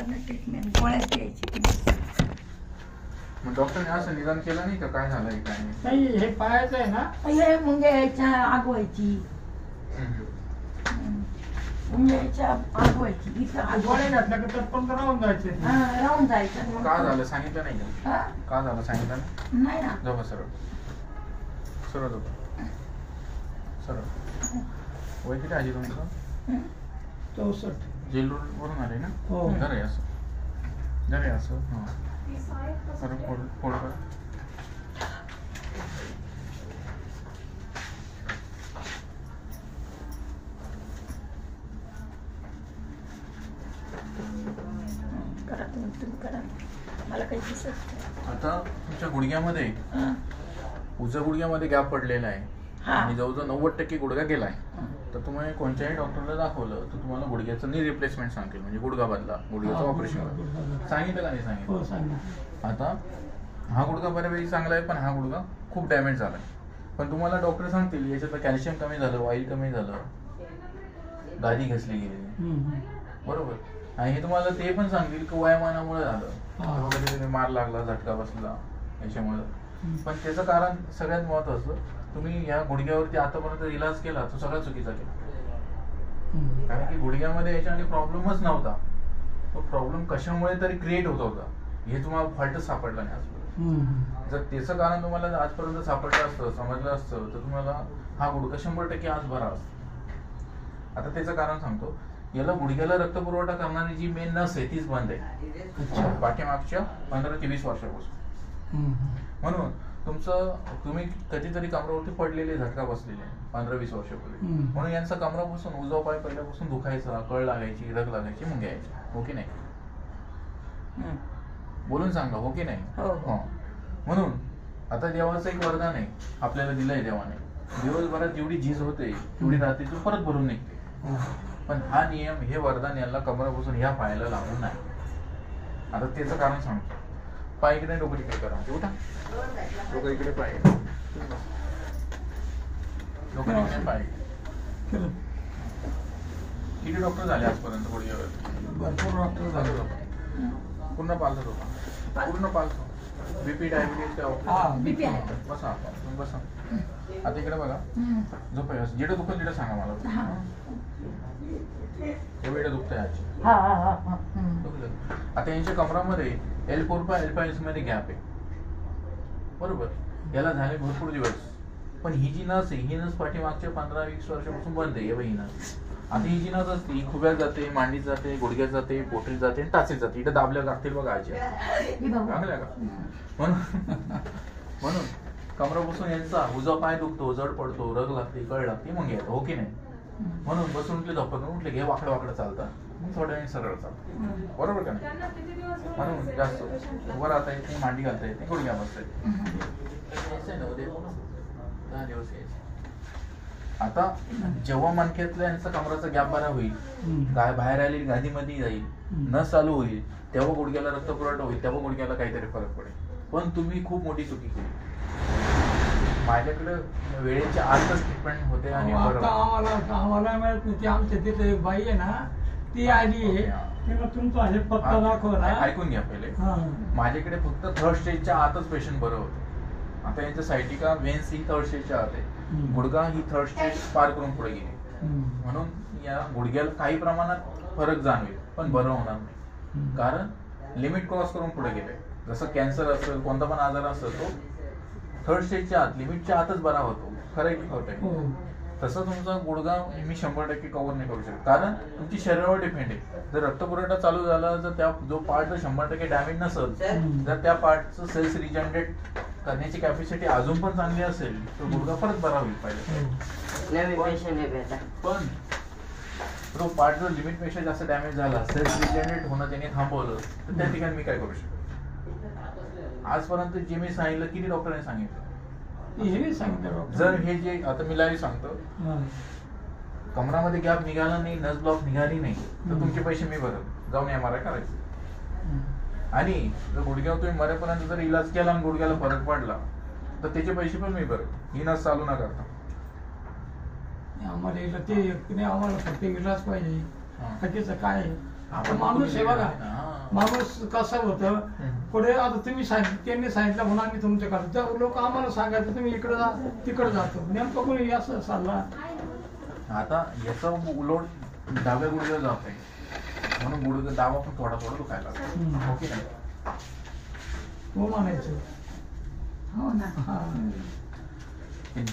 त्यांना ट्रीटमेंट गोळ्याच द्यायची. मग डॉक्टरने असं निदान केलं नाही का काय झालंय काय नाही? हे पायाचं आहे ना, हे मुंग्याच्या आग व्हायची, मुंग्याच्या आग व्हायची इथं गोळ्या घातल्या का त्यात पण राहून जायचे. राहून जायचं. का झालं सांगितलं नाही का? का झालं सांगितलं नाही ना. जाऊ सरळ सरळ जाऊ सरळ. वय किती आजी तुमचं? 64. जेल वरून आले ना? हो. जरा आहे असं जरा आहे असं. हां बरं फोड फोड कर. करा तुम्ही करा, मला काही दिसत नाही. आता तुमच्या गुडघ्यामध्ये उजव्या गुडघ्यामध्ये गॅप पडलेला आहे आणि जवळजवळ 90% गुडघा गेलाय. तर तुम्ही कोणत्याही डॉक्टरला दाखवलं तर तुम्हाला गुडघ्याचं नी रिप्लेसमेंट सांगतील, म्हणजे गुडघा बदला, गुडघ्याचं ऑपरेशन. सांगितलं का नाही सांगितलं? हो सांगितलं. आता हा गुडघा बऱ्यापैकी चांगला आहे, पण हा गुडघा खूप डॅमेज झालाय. पण तुम्हाला डॉक्टर सांगतील याच्यातलं कॅल्शियम कमी झालं, ऑइल कमी झालं, गादी घसली गेली, बरोबर. आणि हे तुम्हाला ते पण सांगतील की वयामानामुळे झालं, कधीतरी मार लागला, झटका बसला याच्यामुळे. पण त्याचं कारण सगळ्यात महत्वाचं, तुम्ही या गुडघ्यावरती आतापर्यंत इलाज केला तो सगळा चुकीचा केला. कारण की गुडघ्यामध्ये याच्यामध्ये प्रॉब्लेमच नव्हता, तो प्रॉब्लेम कशामुळे तरी क्रिएट होत होता, हे तुम्हाला फॉल्टच सापडला नाही आजपर्यंत. जर त्याचं कारण तुम्हाला आजपर्यंत सापडलं असतं, समजलं असतं, तर तुम्हाला हा गुडघा 100% आज बरा असतो. आता त्याचं कारण सांगतो. याला गुडघ्याला रक्तपुरवठा करणारी जी मेन नस आहे तीच बंद आहे पाठीमागच्या 15 ते 20 वर्षापासून. म्हणून तुम्ही कधीतरी कमरावरती पडलेले, झटका बसलेले 15-20 वर्षापूर्वी, म्हणून यांचा कमरापासून उजवा पाय पहिल्यापासून दुखायचा, कळ लागायची, रग लागायची, मुंग्या यायच्या. हो की नाही? बोलून सांगा, हो की नाही? हो. म्हणून आता देवाचं एक वरदान आहे आपल्याला दिलंय देवाने, दिवसभरात जेवढी झीज होते तेवढी रात्रीतून परत भरून निघते. पण हा नियम, हे वरदान यांना कमरापासून ह्या पायाला लागून नाही. आता त्याचं कारण सांगतो. पाय इकडे, डोकं इकडे करा, उठा, डोकं इकडे, पाय डोकं इकडे, पाय. किती डॉक्टर झाले आजपर्यंत गुडघ्यावर? भरपूर डॉक्टर झाले. पूर्ण पालतो डोका, पूर्ण पालतो. बीपी, डायबिटीज, बीपी आहे. बसा बसा. आता इकडे बघा, झोप, जिडं दुखत जिडं सांगा मला. एवढं दुखतंय आजी. आता यांच्या कमरामध्ये L4 L5 मध्ये गॅप आहे, बरोबर. याला झाले भरपूर दिवस, पण ही जी नस आहे, ही नस पाठीमागच्या 15-20 वर्षापासून बंद आहे. ही नस, आता ही जी नस असते ही खुब्यात जाते, मांडीत जाते, गुडघ्यात जाते, पोटीत जाते, टाचीत जाते. इथं दाबल्या लागतील बघा आजी, चांगल्या का? म्हणून कमरापासून यांचा उजवा पाय दुखतो, जड पडतो, रग लागते, कळ लागते, मग येतो. हो की नाही? म्हणून बसून उठले, झोपून उठले घे, वाकडं वाकडं चालतात, मग थोड्या वेळ सरळ चालतं, बरोबर का नाही? म्हणून जास्त वर राहता येत नाही, मांडी घालता येत नाही, गुडघ्या बसता येत. 10 दिवस यायचे. आता जेव्हा मणक्यातल्या यांचा कमराचा गॅप बरा होईल, बाहेर आलेली गादीमध्ये जाईल, नस चालू होईल, तेव्हा गुडघ्याला रक्तपुरवठा होईल, तेव्हा गुडघ्याला काहीतरी फरक पडेल. पण तुम्ही खूप मोठी चुकी केली. माझ्याकडे वेळेच्या आतच ट्रीटमेंट होते आणि आम्हाला मिळत नाही. आमच्या तिथे एक बाई आहे ना, ती आली, तिला तुमचा हे पत्ता दाखवला. ऐकून घ्या पहिले, माझ्याकडे फक्त थर्ड स्टेजच्या आतच पेशंट बरं होते. आता यांच्या सायटिका वेन्स ही थर्ड स्टेजच्या आत आहे, गुडघा ही थर्ड स्टेज पार करून पुढे गेली. म्हणून या गुडघ्याला काही प्रमाणात फरक जाणवेल, पण बरं होणार नाही, कारण लिमिट क्रॉस करून पुढे गेले. जसं कॅन्सर असेल, कोणता पण आजार असेल, तो थर्ड स्टेजच्या आत, लिमिटच्या आतच बरा होतो. खरं आहे की खोटं आहे? तसं तुमचा गुडघा मी 100% कव्हर नाही करू शकत, कारण तुमची शरीरावर डिपेंड आहे. जर रक्तपुरवठा चालू झाला, जर त्या जो पार्ट जर 100% डॅमेज नसेल, जर त्या पार्टचं सेल्स रिजनरेट करण्याची कॅपॅसिटी अजून पण चांगली असेल, तर गुडघा परत बरा होईल पाहिजे. पण तो पार्ट जर लिमिट पेक्षा जास्त डॅमेज झाला, सेल्स रिजनरेट होणं त्याने थांबवलं, तर त्या ठिकाणी मी काय करू शकतो? आजपर्यंत जे मी सांगितलं, किती डॉक्टरांनी सांगितलं? जर हे जे आता मी लाईव्ह सांगतो, कमरामध्ये गॅप निघाला नाही, नस ब्लॉक निघाली नाही, तर तुमचे पैसे मी भरत जाऊन MRI करायचे. आणि जर गुडघ्यावर तुम्ही मरेपर्यंत जर इलाज केला आणि गुडघ्याला फरक पडला, तर त्याचे पैसे पण मी भरत, ही नस चालू न करता. आम्हाला ते आम्हाला फक्त इलाज पाहिजे, बाकीचं काय आपण माणूस आहे बघा. माणूस कसं होतं पुढे आता तुम्ही सांगितलं त्यांनी सांगितलं म्हणून आम्ही तुमच्याकडे लोक आम्हाला सांगायचं तुम्ही इकडे जा तिकडे जातो नेमकं कोणी असं चालला. आता याचा उलट डाव्या गुडघ्यावर जात आहे म्हणून गुडघा डावा पण थोडा थोडा दुखायला लागतो. ओके नाही हो म्हणायचं. हो ना. हा.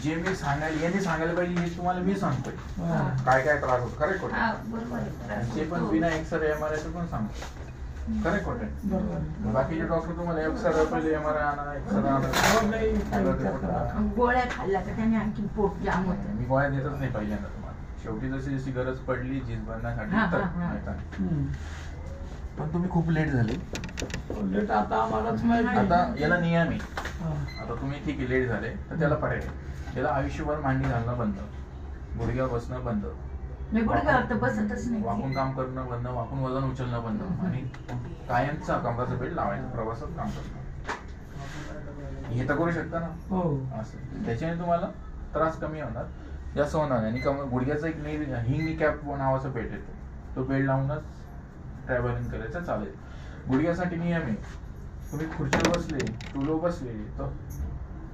जे मी सांगायला यांनी सांगायला पाहिजे हे तुम्हाला मी सांगतोय हा. काय काय त्रास होतो. खरे खोटे हा, बरोबर आहे. ते पण बिना एक्सरे MRI पण सांगतो. खरे खोटे बरोबर. बाकीचे डॉक्टर तुम्हाला एक्सरे पहिले MRI आणा एक्सरे आणा. हो, नाही, काही विचार करा. गोळ्या खाल्ल्या का त्याने आणखी पोट जाम होतं. मी गोळ्या देतच नाही पहिल्यांदा तुम्हाला. शेवटी जशी जशी गरज पडली झीज भरण्यासाठी तर माहिती आहे. हम्म. पण तुम्ही खूप लेट झाले. लेट आता आम्हालाच माहिती. आता याला नियम आहे. हा. आता तुम्ही ठीक आहे लेट झाले तर त्याला पर्याय आहे. त्याला आयुष्यभर मांडी घालणं बंद, गुडघ्यावर बसणं बंद, मी गुडघ्यावर तर बसतच वाकून नाही. काम करणं बंद, वाकून वजन उचलणं बंद आणि कायमचा कमराचा बेल्ट लावायचा प्रवासात काम करणं. हे तर करू शकता ना. हो. असं त्याच्याने तुम्हाला त्रास कमी होणार, जास्त होणार नाही. आणि गुडघ्याचा एक हिंग कॅप नावाचा बेल्ट येतो, तो बेल्ट लावूनच ट्रॅव्हलिंग करायचं चालेल. गुडघ्यासाठी नियम आहे, तुम्ही खुर्चीवर बसले टूलवर बसले तर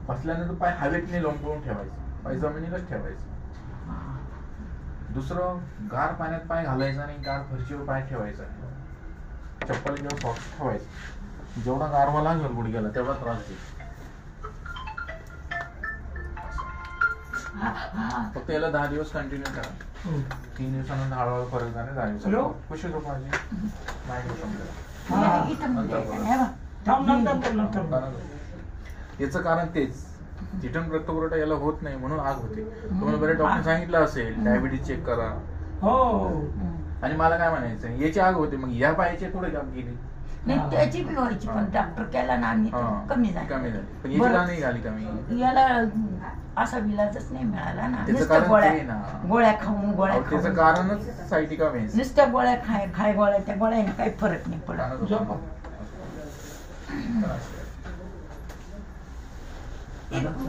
बसल्यानंतर पाय हवेत नाही लोंबकळून ठेवायचं, पाय जमिनीलाच ठेवायचं. दुसरं गार पाण्यात पाय घालायचा नाही, गार फरशीवर पाय ठेवायचा नाही, चप्पल किंवा सॉक्स ठेवायचं. जेवढा गारवा लागेल गुडघ्याला तेवढा त्रास देईल. फक्त याला 10 दिवस कंटिन्यू करा. हो. 3 दिवसानंतर हळूहळू फरक झाला. 10 हॅलो? दिवसात खुशी झोप माझी नाही होत समजा. हा. इथं म्हणजे हे बघ. थांब नंतर. याचं कारण तेच चिटन रक्तपुरवठा याला होत नाही म्हणून आग होते. तुम्हाला बरेच डॉक्टर सांगितलं असेल डायबिटीज चेक करा. हो. आणि मला काय म्हणायचं याची आग होते मग या पायाची थोडी काम गेली. नाही त्याची बी व्हायची पण डॉक्टर केला ना आम्ही तर कमी झाली. कमी झाली पण याची का नाही झाली कमी. याला असा विलाजच नाही मिळाला ना. त्याचं नुसत्या कारण गोळ्या ते ना. गोळ्या खाऊन गोळ्या अहो, त्याचं खाऊन कारणच सायटिका वेन्स. नुसत्या गोळ्या खाय गोळ्या त्या गोळ्याने काही फरक नाही पडत. झोपा.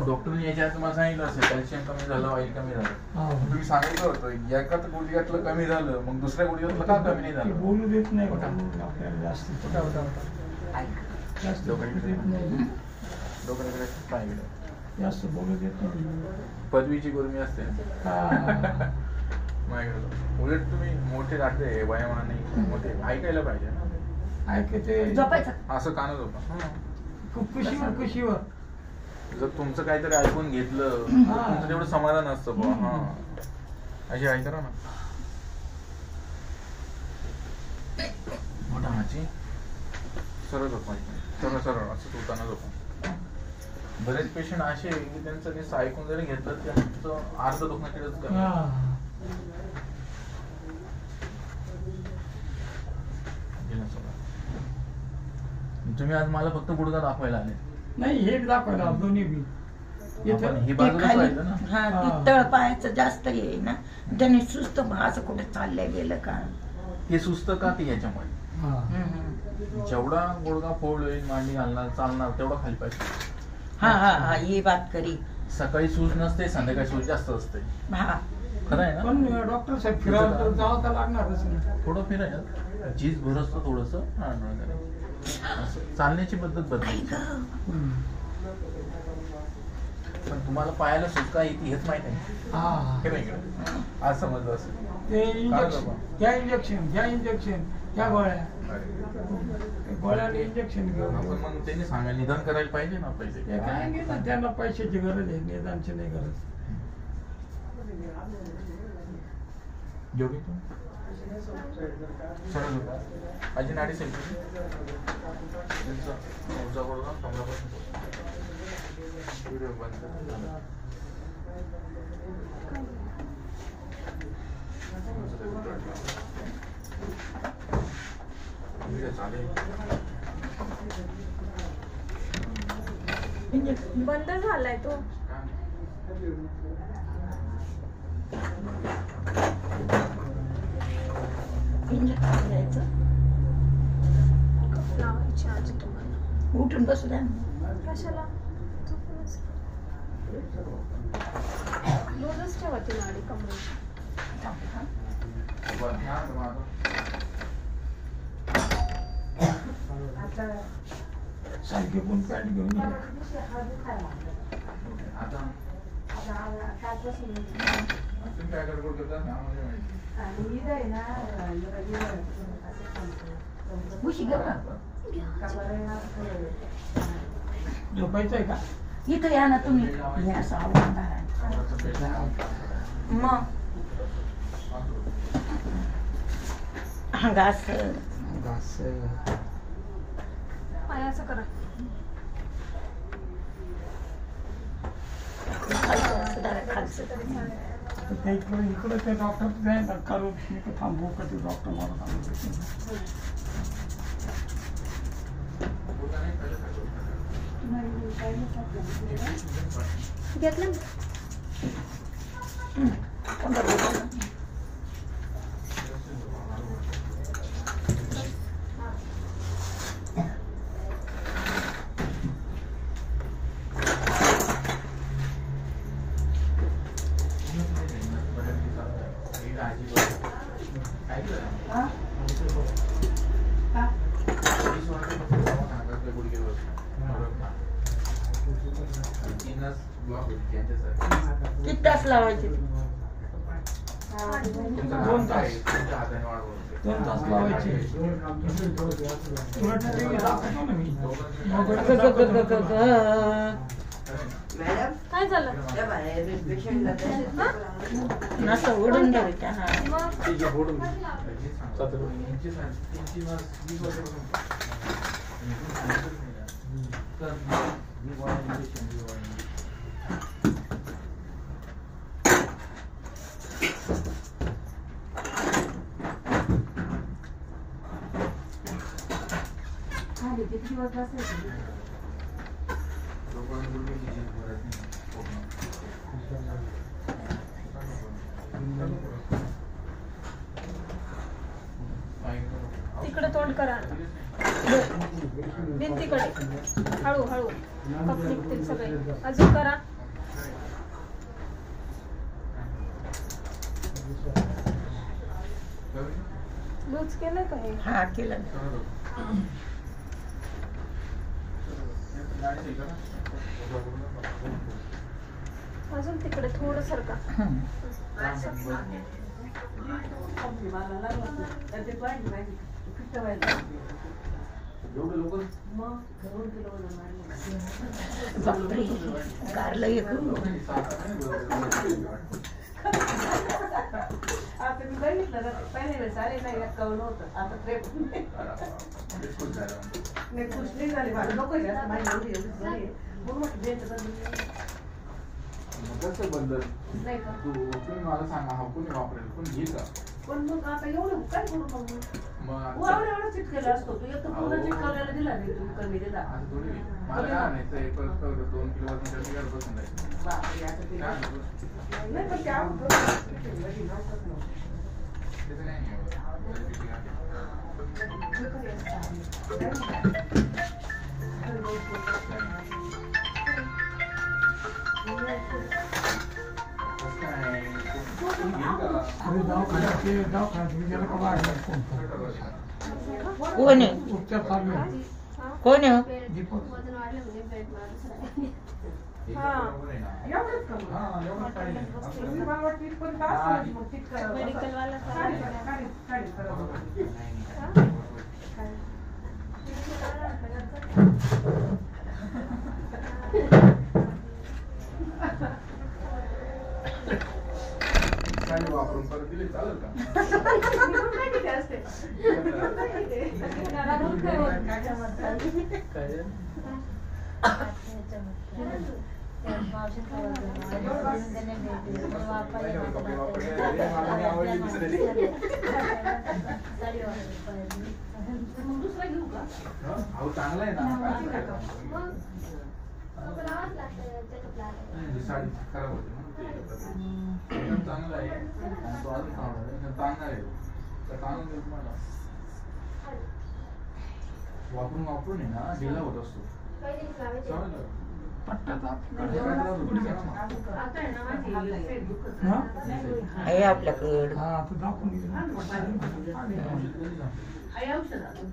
डॉक्टरने याच्या आत तुम्हाला सांगितलं असेल कॅल्शियम कमी झालं, ऑइल कमी झालं. हा. तुम्ही सांगितलं होतं एका गुडघ्यातलं कमी झालं मग दुसऱ्या गुडघ्यातलं का कमी नाही ते झालं. बोलू देत नाही होता. आपल्याला जास्त. ऐक. जास्त बोलू देत नाही. डोक्याकडे पाय गेलं. जास्त बोलू देत नाही. पदवीची गुरमी असते हा. माझ्याकडे. उलट तुम्ही मोठे राहते वयामानाने मोठे ऐकायला पाहिजे ना. ऐकते झोपायचं. असं कानच होतं. खूप खुशीवर जर तुमचं काहीतरी ऐकून घेतलं तर तुमचं तेवढं समाधान असतं बुवा. हा अशी ऐका ना मोठा हाची सरळ झोपायची, सरळ सरळ असं झोपताना झोपा. बरेच पेशंट असे की त्यांचं नुसतं ऐकून जरी घेतलं त्यांचं अर्ध दुखणं तिथंच कमी. तुम्ही आज मला फक्त गुडघा दाखवायला आले. नाही हे दाखवायला दोन्ही बी आपण हे ते बाजूलाच खाली राहिलं ना. हा ते तळ पायाचं जास्त ये ना त्याने सुस्त असं कुठे चालल्या गेलं का. हे सुस्त का ते याच्यामुळे हम्म. जेवढा गुडघा फोड होईल मांडी घालणार चालणार तेवढा खाली पाहिजे. हा हा हा ये बात करी. सकाळी सूज नसते संध्याकाळी सूज जास्त असते. हा खरं आहे ना. पण डॉक्टर साहेब फिरायला तर जावं तर लागणारच नाही. थोडं फिरायला झीज भरसतो थोडस चालण्याची पद्धत बदलायची. पण तुम्हाला पायाला सुटका येते हेच माहित आहे. हा. हे नाही इकडे. आज समजलं असेल. ते काय इंजेक्शन बाबा? त्या इंजेक्शन त्या गोळ्या गोळ्याने इंजेक्शन घेऊन आपण मग त्यांनी सांगायला निदान करायला पाहिजे ना पहिले. ते काय नाही ना, त्यांना पैशाची गरज आहे निदानची नाही गरज. योगी तू सरळ झोपा. माझी नाडी सेल्फी व्हिडिओ बंद कर. व्हिडिओ चालेल. बंद झालाय तो. इंजेक्शन घ्यायचं. लावायची आज तुम्हाला. उठून बसू द्या. कशाला झोपूनच. रोजच ठेवा ती नाडी कमरेची. बरं, ह्या माझं. सारखे कोण पॅन्ट घेऊन ये. आता तुम्ही काय गडबड करता आम्हाला माहिती. झोपायचंय का? इथं या ना तुम्ही. हे असं आवडणार आहे. मग घास घास पायाचं करा. खालचं इकडे ते डॉक्टर करू थांबू का ते डॉक्टर मला घेतलं ना? किती तास लावायचे? 2 तास. 2 तास लावायचे. तुला TV दाखवतो ना मी. काय झालं? नसं उडून द्यायचं. हा मग तिकडे तोंड करा. भिंतीकडे हळू हळू कप निघतील सगळे. अजून करा. लूज केलं का हे? हा केलं. अजून तिकडे थोडं सरका. बापरे कारलं एक आता मी बघितलं ना पहिल्या वेळेस आले नाही कळलं होतं. आता नाही खुश नाही झाले माझं नको जास्त माझी एवढी झाली म्हणून म्हटलं द्यायचं कसं बंदल नाही का तुम्ही मला सांगा हा कोणी वापरेल कोण घेईल का? पण मग आता एवढं काय करू मग मग एवढं चिटकेला असतो तू एक तर पूर्ण चिटकवलेला दिला नाही तू कमी दिला आता थोडी मला काय म्हणायचं एक परत 2 किलो वजन बिघाड बसून जायचं बापरे, आता ते काय नाही पण त्या त्याचं काय नाही एवढं. कसं काय? कोणी घेईल का? अरे दवाखान्यात मी गेलो का वाढलं फोन कोण आहे? उपचार चालू आहे. कोण आहे? दीपक वजन वाढलं म्हणजे बेड मारून हे हा. बरोबर आहे ना? एवढंच का मग? हा, एवढं काही नाही. मी मला वाटतं इथपर्यंत असतं मग चिटकवलं. मेडिकल वाला काढी, काढी, काढी, नाही, काढी. नाही. काय वापरून परत दिले चालेल का? मी पण काय किती असते? मग दुसरा घेऊ का? अहो चांगला आहे ना साडी खराब होते ना ते एकदम चांगला आहे आणि तो अजून चांगला आहे तर चांगलं देऊ तुम्हाला वापरून आहे ना ढिला होत असतो चालेल पट्ट्याचा आता आहे ना माझी पेट दुखत हा? आहे आपल्याकडं. हा तू दाखवून घे. आहे औषध अजून.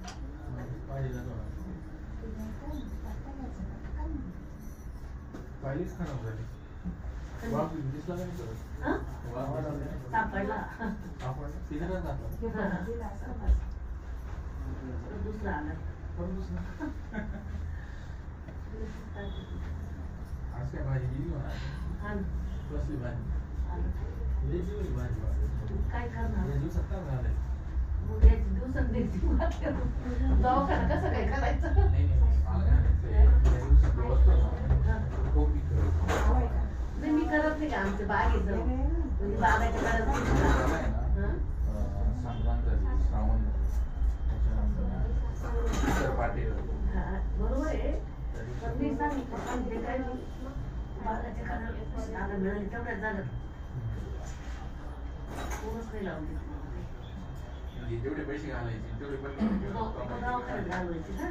पाहिलीच खराब झाली. वाफ दिसला नाही परत. हा? वाफ आला. सापडला. आपण पिंजऱ्यात घातला. दुसरा आला. आज काय भाजी दिली होणार? हा ना. कसली भाजी? आलं. लई दिवस भाजी. काय करणार या दिवसात काय झालंय? मग याची दिवसात द्यायची वाट करू. दवाखाना कसं काय करायचं नाही नाही मला काय म्हणायचंय, या दिवसात बसतो ना, खूप मी करत. नाही मी करत नाही का आमच्या बागेचं म्हणजे बागाच्या करत त्याला आहे ना, हा? संक्रांत झाली, श्रावण झालं, त्याच्यानंतर इतर पाठी हा, बरोबर आहे पण मी सांगितलं पण ते काय बागाच्या करायला आता मिळाली तेवढ्याच झालं कोणच नाही लावून देत जेवढे पैसे घालायचे तेवढे पण दवाखान्यात घालवायची ना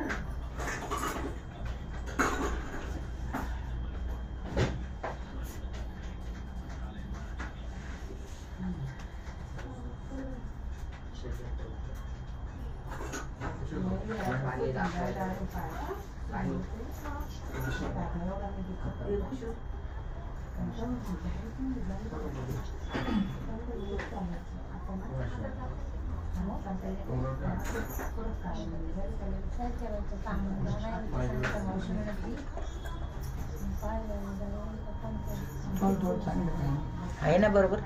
आहे ना बरोबर.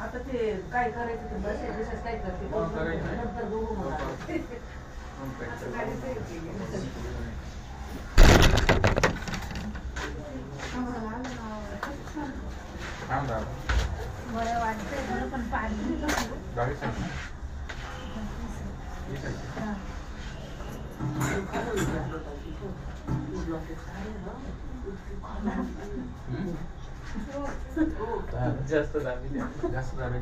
आता ते काय करायचं ते बसेस काय करते नंतर बघू मला असं बरं वाटतंय खरं पण पाणी जास्त दाबी जास्त दाबी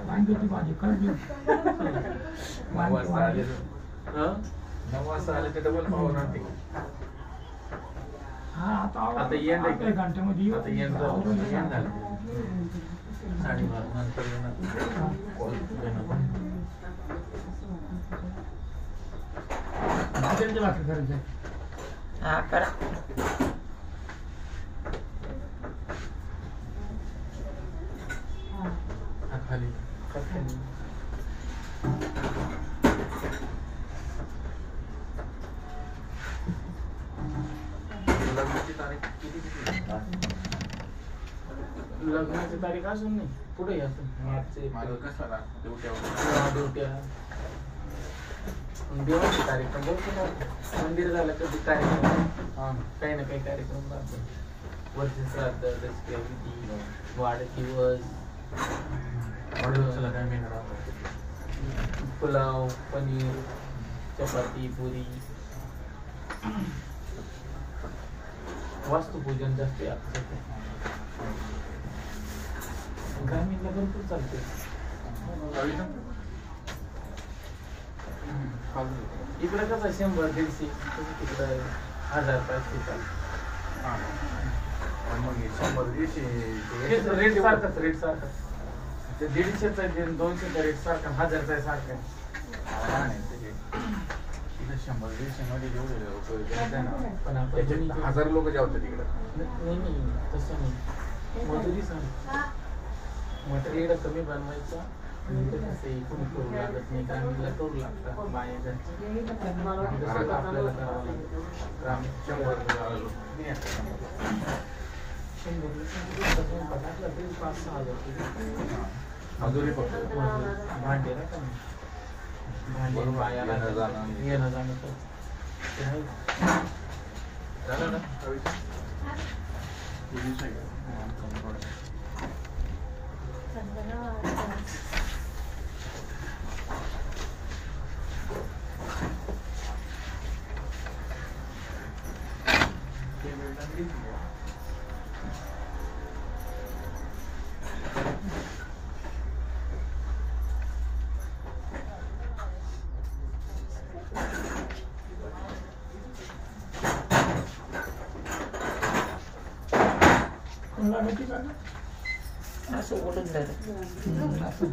वांग्याची भाजी कळली 9 वाजता आले 9 वाजता आले ते डबल पाव राहते. हा आता येण आहे. एक घंट्यामध्ये आता येण झालं 12:30 नंतर येणार कॉल येणार. भाज्यांची भाकरी करायची हा करा. खाली लग्नाची तारीख किती लग्नाची तारीख असून नाही पुढे मार्चचे माझं कसं ना ड्युट्या देवाची तारीख पण बघतो मंदिर झालं कधी कार्यक्रम काही ना काही कार्यक्रम राहतो वर्ष श्राद्ध दसऱ्या विधी वाढदिवस काय मेनू राहतो पुलाव पनीर चपाती पुरी वास्तुपूजन जास्त आहे आता ग्रामीणला भरपूर चालते इकडं कसं 100-150 तिकडं 1000-500 मग 100-150 रेट सारखाच रेट सारखाच ते 150चा 200चा रेट सारखा 1000चा सारखा 100-150 मध्ये जेवढे लोक पण आपण त्याच्यात 1000 लोक जेवतात तिकडं. नाही तसं नाही मजुरी सांग मटेरियल कमी बनवायचं कोणी करू लागत नाही ग्रामीणला करू लागतात बाया घरात आपल्याला करावं लागतं ग्रामीण 100 लोक. टाकलं तरी 5-6 हजार रुपये. मजुरी फक्त. भांडे नाही का भांडे बरोबर. बायाला येणं जाणं. येणं जाणं तर ते आहे. झालं ना कोणाला माहिती का? असं ओढून धर. असं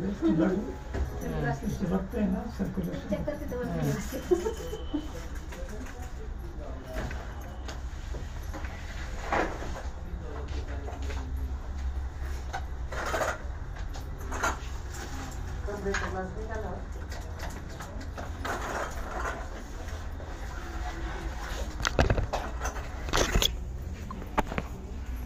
रक्त आहे ना सर्क्युलेशन. कंप्लेंट क्लास नाही झाला